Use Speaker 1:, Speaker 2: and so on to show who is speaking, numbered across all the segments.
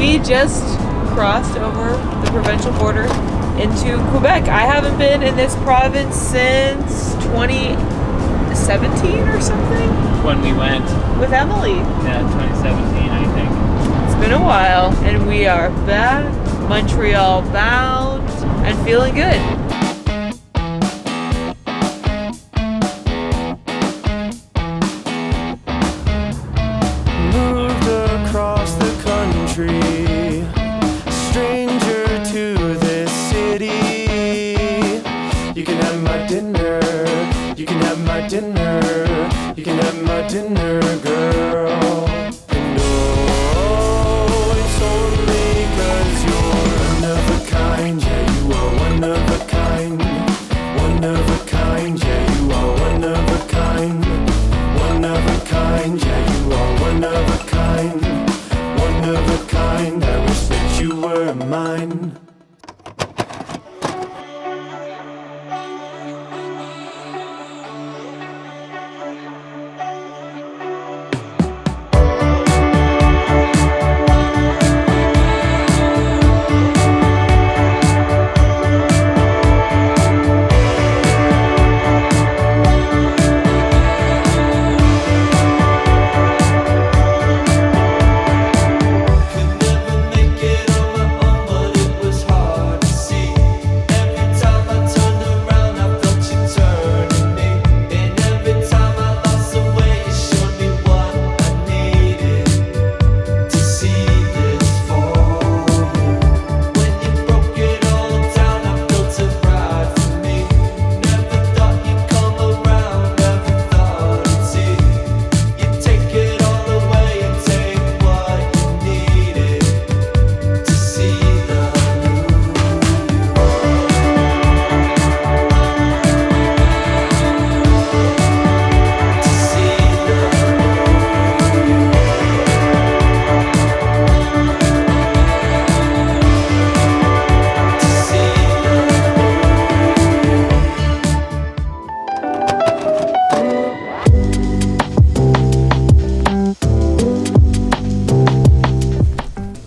Speaker 1: We just crossed over the provincial border into Quebec. I haven't been in this province since 2017 or something.
Speaker 2: When we went.
Speaker 1: With Emily.
Speaker 2: Yeah, 2017, I think.
Speaker 1: It's been a while, and we are back, Montreal bound, and feeling good.
Speaker 3: Moved across the country, stranger to this city. You can have my dinner, you can have my dinner, you can have my dinner, girl. And oh, it's only 'cause you're one of a kind, yeah, you are one of a kind, one of a kind, yeah, you are one of a kind, one of a kind, yeah, you are one of a kind, one of a kind. I wish that you were mine.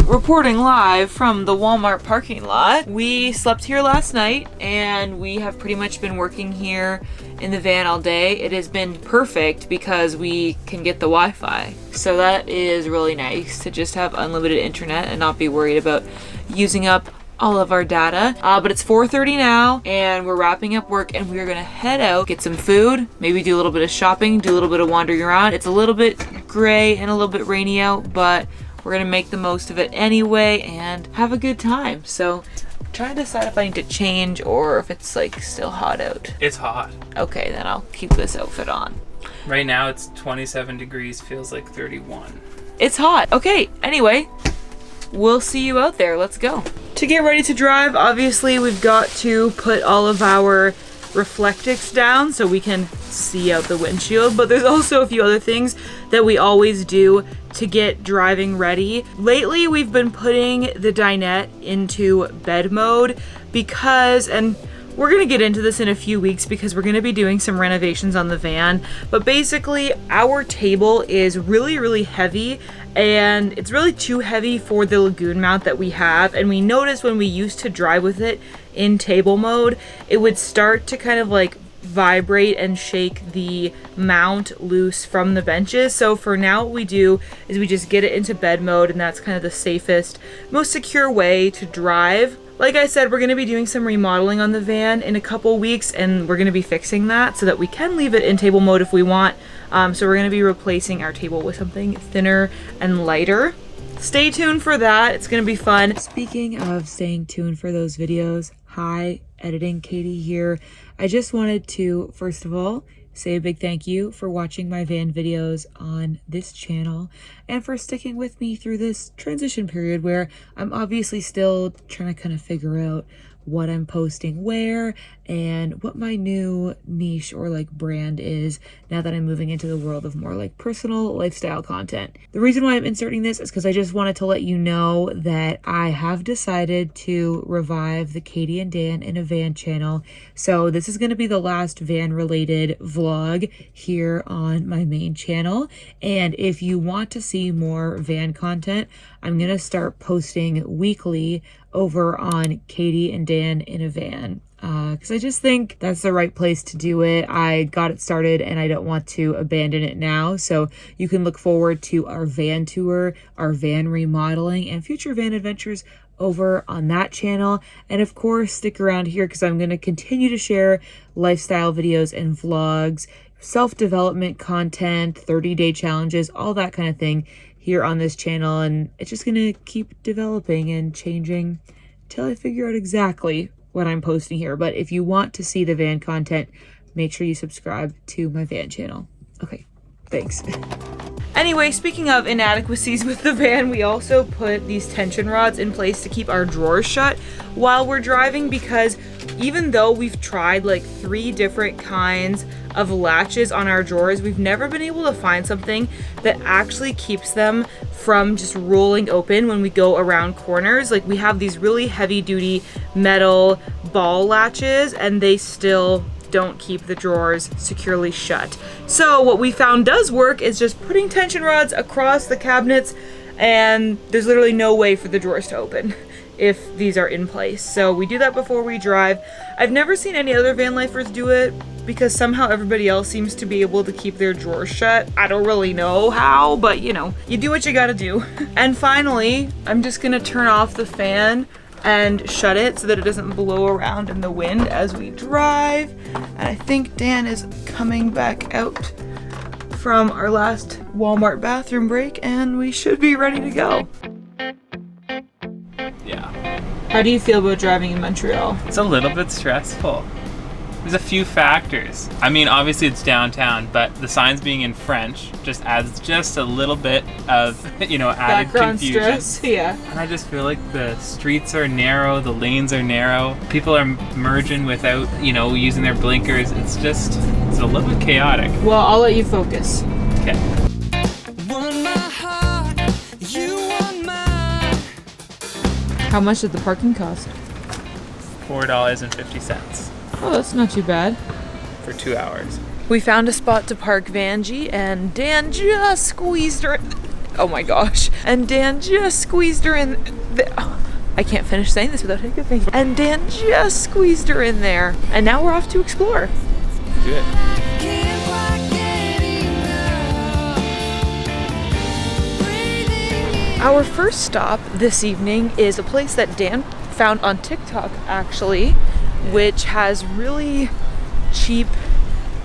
Speaker 1: Reporting live from the Walmart parking lot. We slept here last night and we have pretty much been working here in the van all day. It has been perfect because we can get the Wi-Fi. So that is really nice to just have unlimited internet and not be worried about using up all of our data. But it's 4:30 now and we're wrapping up work and we're gonna head out, get some food, maybe do a little bit of shopping, do a little bit of wandering around. It's a little bit gray and a little bit rainy out, but we're gonna make the most of it anyway and have a good time. So I'm trying to decide if I need to change or if it's like still hot out.
Speaker 2: It's hot.
Speaker 1: Okay, then I'll keep this outfit on.
Speaker 2: Right now it's 27 degrees, feels like 31.
Speaker 1: It's hot. Okay, anyway, we'll see you out there. Let's go. To get ready to drive, obviously we've got to put all of our reflectix down so we can see out the windshield, but there's also a few other things that we always do to get driving ready. Lately we've been putting the dinette into bed mode because, and we're gonna get into this in a few weeks because we're gonna be doing some renovations on the van, but basically our table is really heavy and it's really too heavy for the Lagoon mount that we have, and we noticed when we used to drive with it in table mode, it would start to kind of like vibrate and shake the mount loose from the benches. So for now what we do is we just get it into bed mode, and that's kind of the safest, most secure way to drive. Like I said, we're going to be doing some remodeling on the van in a couple weeks, and we're going to be fixing that so that we can leave it in table mode if we want. So we're going to be replacing our table with something thinner and lighter. Stay tuned for that. It's going to be fun. Speaking of staying tuned for those videos, hi, editing Katie here. I just wanted to, first of all, say a big thank you for watching my van videos on this channel and for sticking with me through this transition period where I'm obviously still trying to kind of figure out what I'm posting where and what my new niche or like brand is now that I'm moving into the world of more like personal lifestyle content. The reason why I'm inserting this is because I just wanted to let you know that I have decided to revive the Katie and Dan in a Van channel. So this is going to be the last van related vlog here on my main channel. And if you want to see more van content, I'm going to start posting weekly over on Katie and Dan in a Van. Because I just think that's the right place to do it. I got it started and I don't want to abandon it now. So you can look forward to our van tour, our van remodeling, and future van adventures over on that channel. And of course, stick around here because I'm going to continue to share lifestyle videos and vlogs, self-development content, 30-day challenges, all that kind of thing here on this channel. And it's just going to keep developing and changing till I figure out exactly what I'm posting here. But if you want to see the van content, make sure you subscribe to my van channel. Okay, thanks. Anyway, speaking of inadequacies with the van, we also put these tension rods in place to keep our drawers shut while we're driving, because even though we've tried like 3 different kinds of latches on our drawers, we've never been able to find something that actually keeps them from just rolling open when we go around corners. Like, we have these really heavy duty metal ball latches and they still don't keep the drawers securely shut. So what we found does work is just putting tension rods across the cabinets, and there's literally no way for the drawers to open if these are in place. So we do that before we drive. I've never seen any other van lifers do it because somehow everybody else seems to be able to keep their drawers shut. I don't really know how, but you know, you do what you gotta do. And finally, I'm just gonna turn off the fan and shut it so that it doesn't blow around in the wind as we drive. And I think Dan is coming back out from our last Walmart bathroom break and we should be ready to go.
Speaker 2: Yeah.
Speaker 1: How do you feel about driving in Montreal?
Speaker 2: It's a little bit stressful. There's a few factors. I mean, obviously it's downtown, but the signs being in French just adds just a little bit of, you know, added
Speaker 1: Background
Speaker 2: confusion.
Speaker 1: stress, yeah.
Speaker 2: And I just feel like the streets are narrow, the lanes are narrow, people are merging without, you know, using their blinkers. It's a little bit chaotic.
Speaker 1: Well, I'll let you focus.
Speaker 2: Okay.
Speaker 1: How much did the parking cost?
Speaker 2: $4.50
Speaker 1: Oh, that's not too bad.
Speaker 2: for 2 hours.
Speaker 1: We found a spot to park Vanjie, and Dan just squeezed her. Oh my gosh. And Dan just squeezed her in. I can't finish saying this without hiccuping. And Dan just squeezed her in there. And now we're off to explore.
Speaker 2: Do it.
Speaker 1: Our first stop this evening is a place that Dan found on TikTok, actually, which has really cheap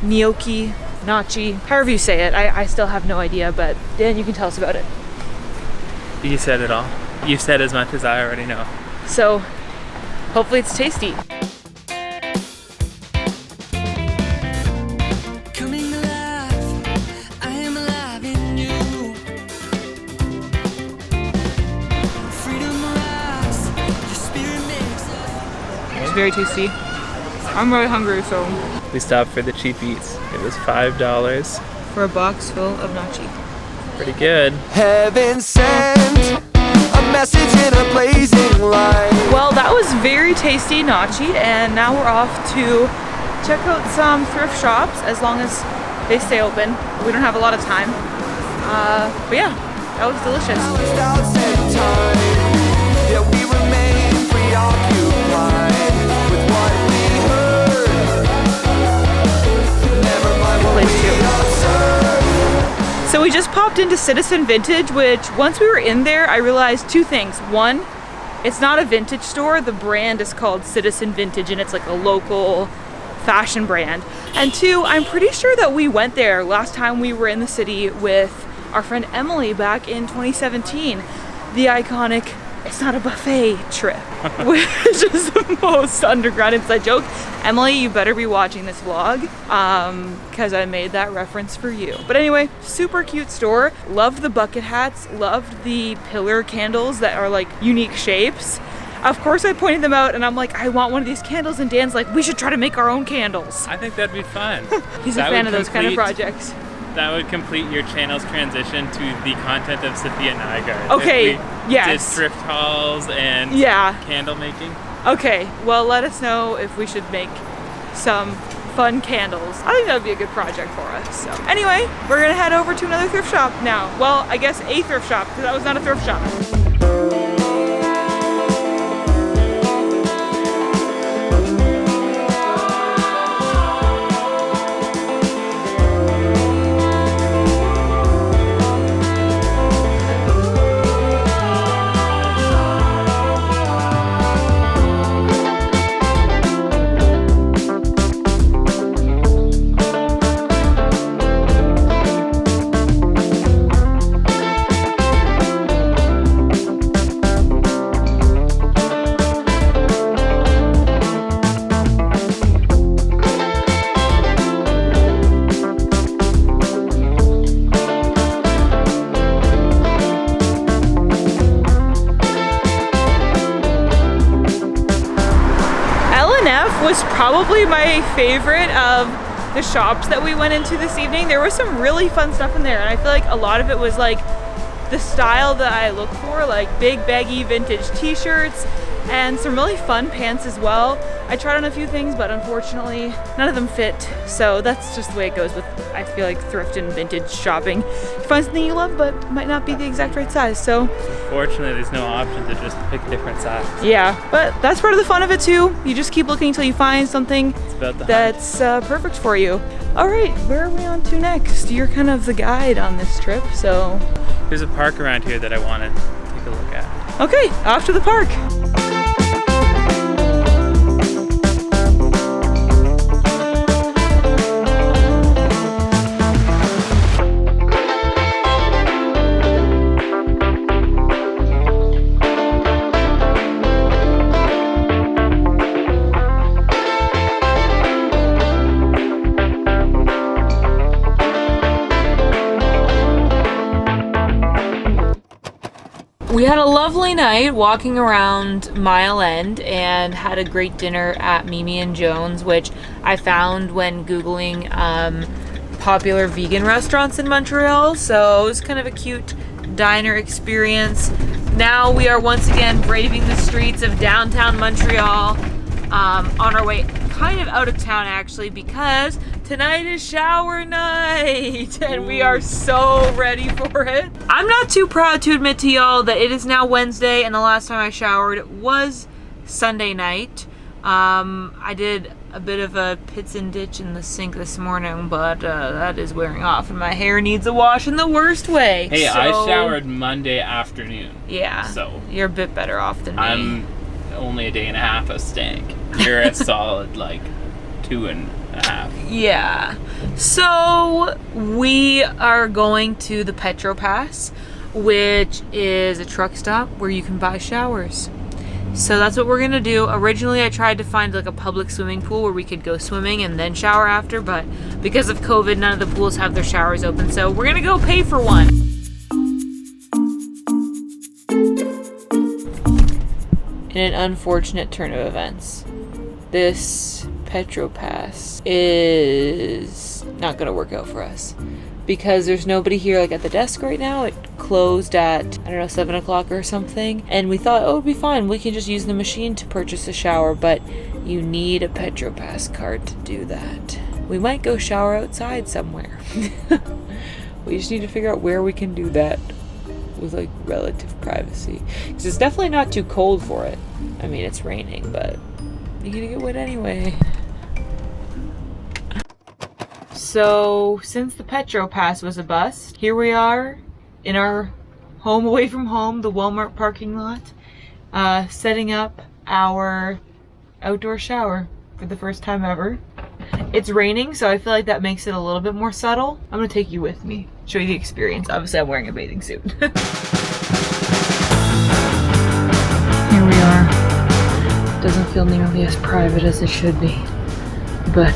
Speaker 1: gnocchi, however you say it. I still have no idea, but Dan, you can tell us about it.
Speaker 2: You said it all. You've said as much as I already know.
Speaker 1: So, hopefully it's tasty. It's very tasty. I'm really hungry, so.
Speaker 2: We stopped for the cheap eats. It was $5
Speaker 1: For a box full of gnocchi.
Speaker 2: Pretty good.
Speaker 3: Heaven sent a message in a blazing light.
Speaker 1: Well, that was very tasty gnocchi, and now we're off to check out some thrift shops as long as they stay open. We don't have a lot of time. But yeah, that was delicious.
Speaker 3: Doubts and time, yet we remain preoccupied with what we heard. Never mind what we observed.
Speaker 1: So we just popped into Citizen Vintage, which once we were in there, I realized 2 things. One, it's not a vintage store. The brand is called Citizen Vintage, and it's like a local fashion brand. And 2, I'm pretty sure that we went there last time we were in the city with our friend Emily back in 2017. The iconic "it's not a buffet" trip, which is the most underground inside joke. Emily, you better be watching this vlog, because I made that reference for you. But anyway, super cute store. Loved the bucket hats, loved the pillar candles that are like unique shapes. Of course I pointed them out and I'm like, I want one of these candles, and Dan's like, we should try to make our own candles.
Speaker 2: I think that'd be fun.
Speaker 1: He's a fan of those kind of projects.
Speaker 2: That would complete your channel's transition to the content of Sophia Nygaard.
Speaker 1: Okay, yes.
Speaker 2: Did thrift hauls and candle making.
Speaker 1: Okay, well let us know if we should make some fun candles. I think that would be a good project for us. So anyway, we're gonna head over to another thrift shop now. Well, I guess a thrift shop, because that was not a thrift shop. Was probably my favorite of the shops that we went into this evening. There was some really fun stuff in there, and I feel like a lot of it was like the style that I look for, like big baggy vintage t-shirts and some really fun pants as well. I tried on a few things, but unfortunately none of them fit, so that's just the way it goes with, I feel like, thrift and vintage shopping. You find something you love but it might not be the exact right size, so
Speaker 2: fortunately there's no option to just pick a different size.
Speaker 1: Yeah, but that's part of the fun of it too. You just keep looking until you find something that's perfect for you. All right, where are we on to next? You're kind of the guide on this trip, so
Speaker 2: there's a park around here that I want to take a look at.
Speaker 1: Okay, off to the park. We had a lovely night walking around Mile End and had a great dinner at Mimi and Jones, which I found when Googling popular vegan restaurants in Montreal. So it was kind of a cute diner experience. Now we are once again braving the streets of downtown Montreal on our way kind of out of town actually, because tonight is shower night and we are so ready for it. I'm not too proud to admit to y'all that it is now Wednesday and the last time I showered was Sunday night. I did a bit of a pits and ditch in the sink this morning, but that is wearing off and my hair needs a wash in the worst way.
Speaker 2: Hey, so, I showered Monday afternoon.
Speaker 1: Yeah, so you're a bit better off than me.
Speaker 2: I'm only a day and a half of stank. You're a solid like 2.5.
Speaker 1: Yeah. So we are going to the Petro Pass, which is a truck stop where you can buy showers. So that's what we're gonna do. Originally I tried to find like a public swimming pool where we could go swimming and then shower after, but because of COVID, none of the pools have their showers open. So we're gonna go pay for one. In an unfortunate turn of events, this Petro Pass is not gonna work out for us because there's nobody here like at the desk right now. It closed at, I don't know, 7 o'clock or something, and we thought, oh, it'd be fine, we can just use the machine to purchase a shower, but you need a Petro Pass card to do that. We might go shower outside somewhere. We just need to figure out where we can do that with like relative privacy, because it's definitely not too cold for it. I mean, it's raining, but you're gonna get wet anyway. So since the Petro Pass was a bust, here we are in our home away from home, the Walmart parking lot, setting up our outdoor shower for the first time ever. It's raining, so I feel like that makes it a little bit more subtle. I'm gonna take you with me, show you the experience. Obviously I'm wearing a bathing suit. Here we are. Doesn't feel nearly as private as it should be, but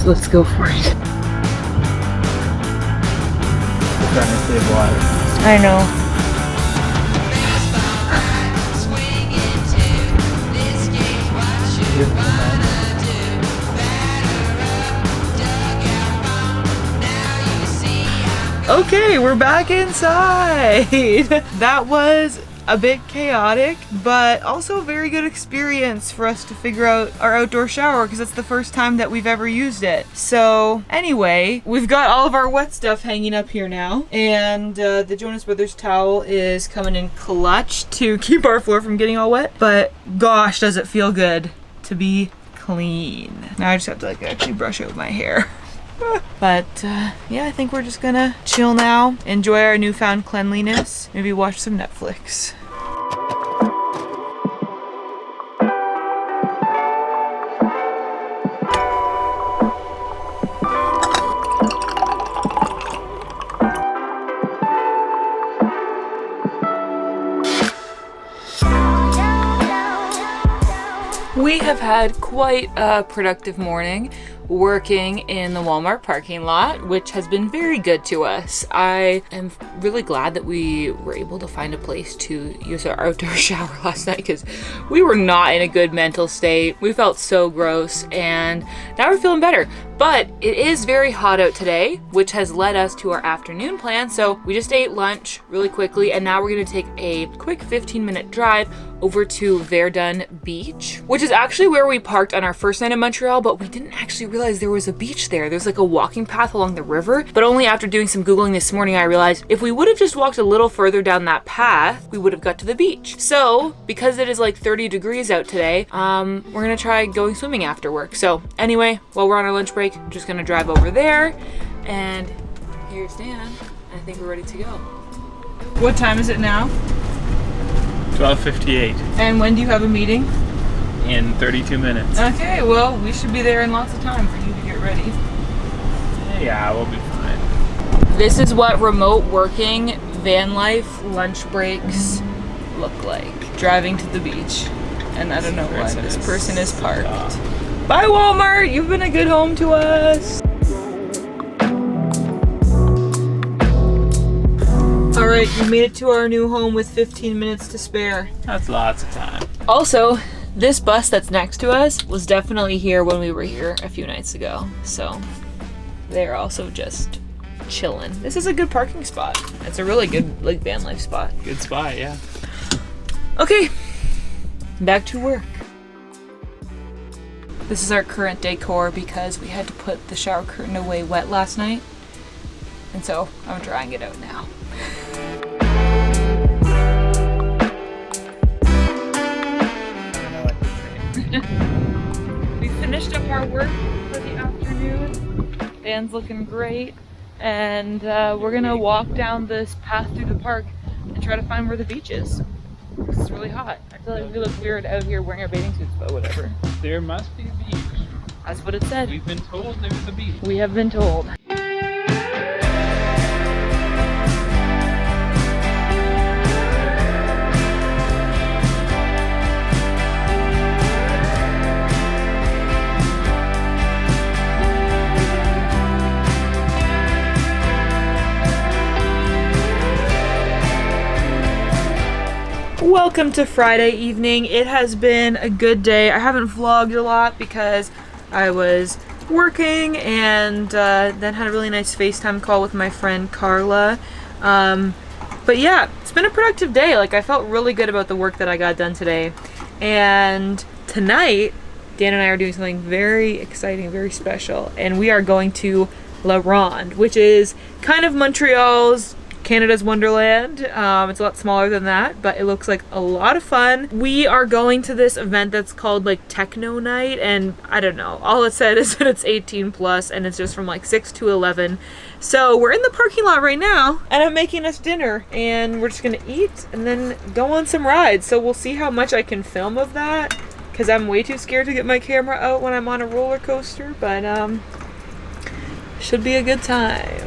Speaker 1: let's go for it. I know. Okay, we're back inside. That was a bit chaotic, but also a very good experience for us to figure out our outdoor shower because it's the first time that we've ever used it. So anyway, we've got all of our wet stuff hanging up here now, and the Jonas Brothers towel is coming in clutch to keep our floor from getting all wet, but gosh, does it feel good to be clean. Now I just have to like actually brush out my hair. But yeah, I think we're just gonna chill now, enjoy our newfound cleanliness, maybe watch some Netflix. We have had quite a productive morning working in the Walmart parking lot, which has been very good to us. I am really glad that we were able to find a place to use our outdoor shower last night because we were not in a good mental state. We felt so gross, and now we're feeling better. But it is very hot out today, which has led us to our afternoon plan. So we just ate lunch really quickly, and now we're gonna take a quick 15-minute drive over to Verdun Beach, which is actually where we parked on our first night in Montreal, but we didn't actually realize there was a beach there. There's like a walking path along the river, but only after doing some Googling this morning, I realized if we would have just walked a little further down that path, we would have got to the beach. So because it is like 30 degrees out today, we're gonna try going swimming after work. So anyway, while we're on our lunch break, I'm just gonna drive over there, and here's Dan. I think we're ready to go. What time is it now?
Speaker 2: 12:58
Speaker 1: And when do you have a meeting?
Speaker 2: in 32 minutes.
Speaker 1: Okay, well, we should be there in lots of time for you to get ready.
Speaker 2: Yeah, we'll be fine.
Speaker 1: This is what remote working van life lunch breaks look like. Driving to the beach. And I don't know why this person is parked. Bye, Walmart! You've been a good home to us! Alright, you made it to our new home with 15 minutes to spare.
Speaker 2: That's lots of time.
Speaker 1: Also, this bus that's next to us was definitely here when we were here a few nights ago. So, they're also just chilling. This is a good parking spot. It's a really good like van life spot.
Speaker 2: Good spot, yeah.
Speaker 1: Okay, back to work. This is our current decor because we had to put the shower curtain away wet last night. And so I'm drying it out now. We finished up our work for the afternoon. Dan's looking great. And we're gonna walk down this path through the park and try to find where the beach is. It's really hot. I feel like we look weird out here wearing our bathing suits, but whatever.
Speaker 2: There must be a beach.
Speaker 1: That's what it said.
Speaker 2: We've been told there's a beach.
Speaker 1: We have been told. Welcome to Friday evening. It has been a good day. I haven't vlogged a lot because I was working and then had a really nice FaceTime call with my friend Carla. But yeah, it's been a productive day. Like, I felt really good about the work that I got done today. And tonight, Dan and I are doing something very exciting, very special. And we are going to La Ronde, which is kind of Montreal's Canada's Wonderland. It's a lot smaller than that, but it looks like a lot of fun. We are going to this event that's called like Techno night, and I don't know, all it said is that it's 18 plus and it's just from like 6 to 11. So we're in the parking lot right now and I'm making us dinner and we're just gonna eat and then go on some rides. So we'll see how much I can film of that because I'm way too scared to get my camera out when I'm on a roller coaster, but should be a good time.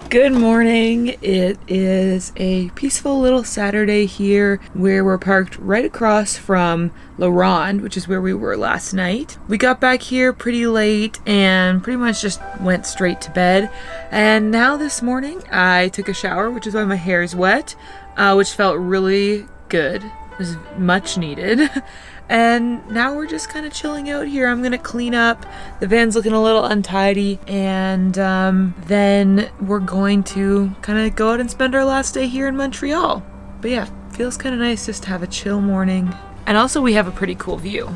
Speaker 1: Good morning. It is a peaceful little Saturday here where we're parked right across from La Ronde, which is where we were last night. We got back here pretty late and pretty much just went straight to bed. And now this morning I took a shower, which is why my hair is wet, which felt really good. It was much needed. And now we're just kind of chilling out here. I'm gonna clean up. The van's looking a little untidy. And then we're going to kind of go out and spend our last day here in Montreal. But yeah, feels kind of nice just to have a chill morning. And also we have a pretty cool view.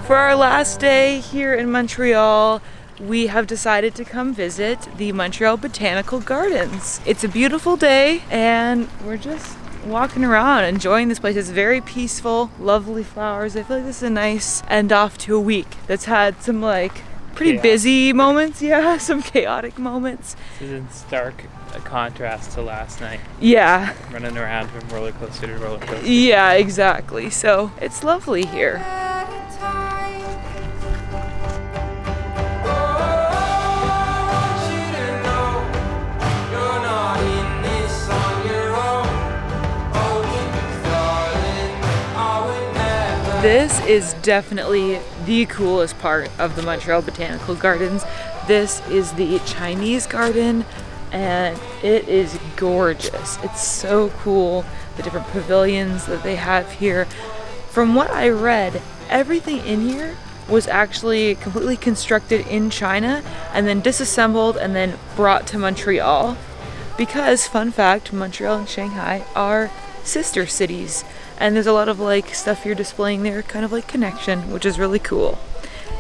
Speaker 1: For our last day here in Montreal, we have decided to come visit the Montreal Botanical Gardens. It's a beautiful day and we're just walking around enjoying this place. It's very peaceful, lovely flowers. I feel like this is a nice end off to a week that's had some like pretty busy moments, yeah, some chaotic moments.
Speaker 2: This is in stark contrast to last night.
Speaker 1: Yeah.
Speaker 2: Running around from roller coaster to roller coaster.
Speaker 1: Yeah, exactly. So it's lovely here. This is definitely the coolest part of the Montreal Botanical Gardens. This is the Chinese garden and it is gorgeous. It's so cool, the different pavilions that they have here. From what I read, everything in here was actually completely constructed in China and then disassembled and then brought to Montreal because, fun fact, Montreal and Shanghai are sister cities. And there's a lot of like stuff you're displaying there, kind of like connection, which is really cool.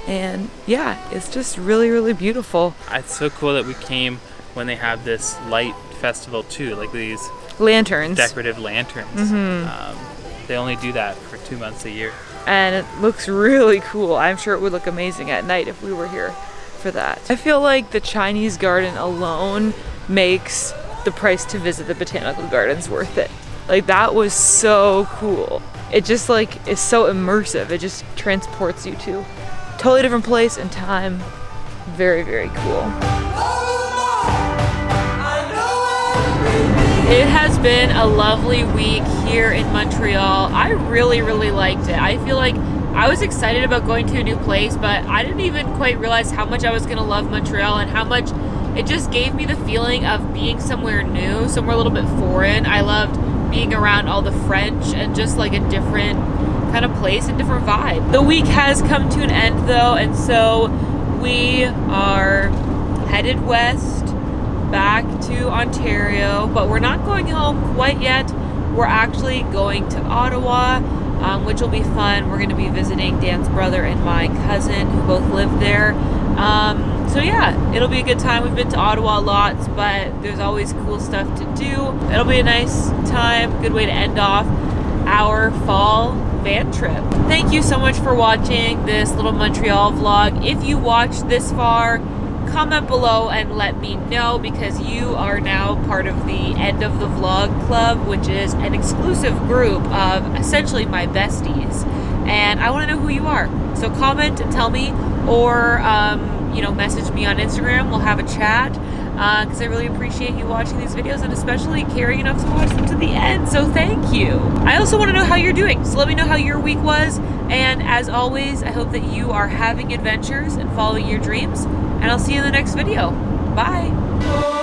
Speaker 1: And yeah, it's just really, really beautiful.
Speaker 2: It's so cool that we came when they have this light festival too, like these
Speaker 1: lanterns,
Speaker 2: decorative lanterns. They only do that for 2 months a year.
Speaker 1: And it looks really cool. I'm sure it would look amazing at night if we were here for that. I feel like the Chinese garden alone makes the price to visit the Botanical Gardens worth it. Like, that was so cool. It just like is so immersive. It just transports you to a totally different place and time. Very, very cool. It has been a lovely week here in Montreal. I really, really liked it. I feel like I was excited about going to a new place, but I didn't even quite realize how much I was gonna love Montreal and how much it just gave me the feeling of being somewhere new, somewhere a little bit foreign. I loved being around all the French and just like a different kind of place, a different vibe. The week has come to an end though, and so we are headed west back to Ontario, but we're not going home quite yet. We're actually going to Ottawa, which will be fun. We're going to be visiting Dan's brother and my cousin who both live there. So yeah, it'll be a good time. We've been to Ottawa lots, but there's always cool stuff to do. It'll be a nice time, good way to end off our fall van trip. Thank you so much for watching this little Montreal vlog. If you watched this far, comment below and let me know, because you are now part of the End of the Vlog Club, which is an exclusive group of essentially my besties, and I want to know who you are. So comment and tell me, or you know, message me on Instagram. We'll have a chat, because I really appreciate you watching these videos and especially caring enough to watch them to the end, so thank you. I also want to know how you're doing, so let me know how your week was, and as always, I hope that you are having adventures and following your dreams, and I'll see you in the next video. Bye!